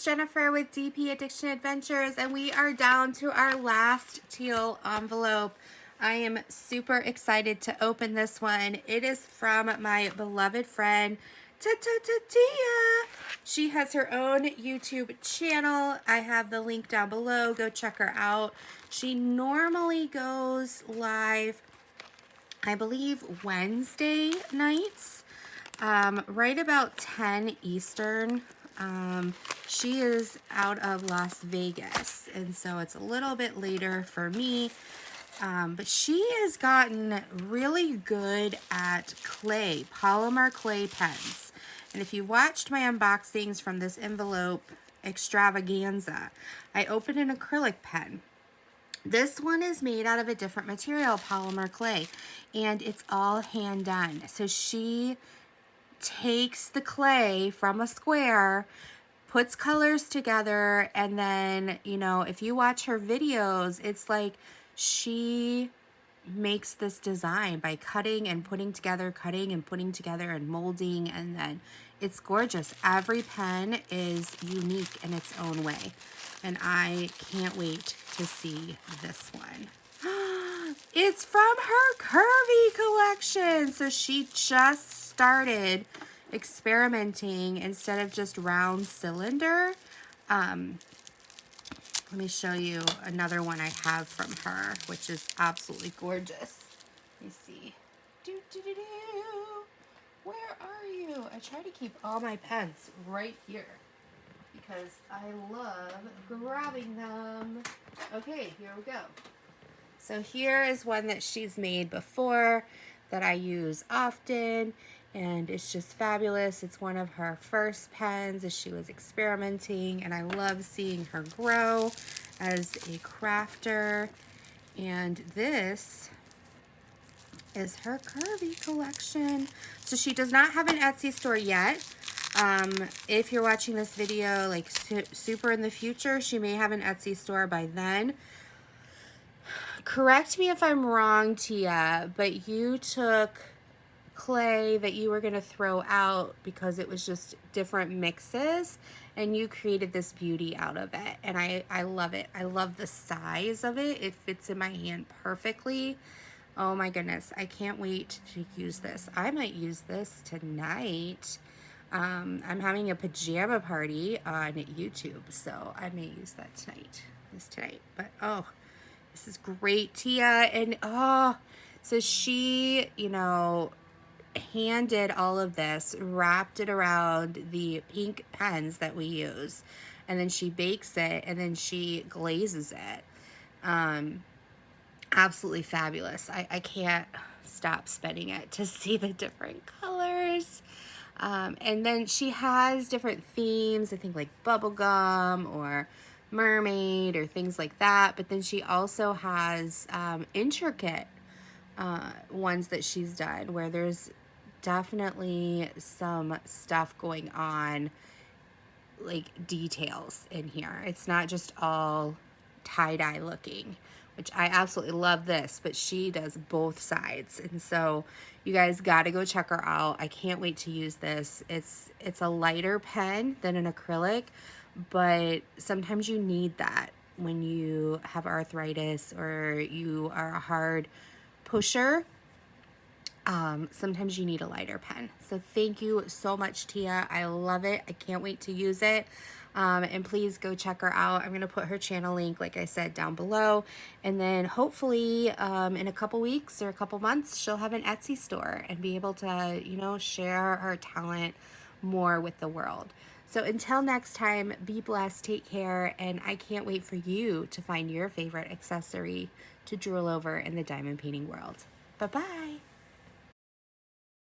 Jennifer with DP Addiction Adventures, and we are down to our last teal envelope. I am super excited to open this one. It is from my beloved friend, Tia. She has her own YouTube channel. I have the link down below. Go check her out. She normally goes live, I believe, Wednesday nights, right about 10 Eastern. She is out of Las Vegas, and so it's a little bit later for me. But she has gotten really good at clay, polymer clay pens. And if you watched my unboxings from this envelope extravaganza, I opened an acrylic pen. This one is made out of a different material, polymer clay, and it's all hand done. So she takes the clay from a square, puts colors together, and then, you know, if you watch her videos, it's like she makes this design by cutting and putting together, cutting and putting together and molding, and then it's gorgeous. Every pen is unique in its own way, and I can't wait to see this one. It's from her curvy collection. So she just started experimenting instead of just round cylinder. Let me show you another one I have from her, which is absolutely gorgeous. Let me see. Where are you? I try to keep all my pens right here because I love grabbing them. Okay, here we go. So here is one that she's made before that I use often, and it's just fabulous. It's one of her first pens as she was experimenting, and I love seeing her grow as a crafter. And this is her curvy collection. So she does not have an Etsy store yet. If you're watching this video like super in the future, she may have an Etsy store by then. Correct me if I'm wrong, Tia, but you took clay that you were going to throw out because it was just different mixes, and you created this beauty out of it, and I love it. I love the size of it. It fits in my hand perfectly. Oh my goodness, I can't wait to use this. I might use this tonight. I'm having a pajama party on YouTube, so I may use that tonight. But oh, this is great, Tia. And oh, so she, you know, hand-did all of this, wrapped it around the pink pens that we use, and then she bakes it, and then she glazes it. Absolutely fabulous. I can't stop spinning it to see the different colors. And then she has different themes, I think like bubblegum or mermaid or things like that, but then she also has intricate ones that she's done where there's definitely some stuff going on, like details in here. It's not just all tie-dye looking, which I absolutely love this, but she does both sides. And so you guys got to go check her out. I can't wait to use this. It's a lighter pen than an acrylic, but sometimes you need that when you have arthritis or you are a hard pusher. Sometimes you need a lighter pen. So thank you so much, Tia. I love it. I can't wait to use it. And please go check her out. I'm going to put her channel link, like I said, down below. And then hopefully in a couple weeks or a couple months, she'll have an Etsy store and be able to, you know, share her talent more with the world. So until next time, be blessed, take care, and I can't wait for you to find your favorite accessory to drool over in the diamond painting world. Bye-bye.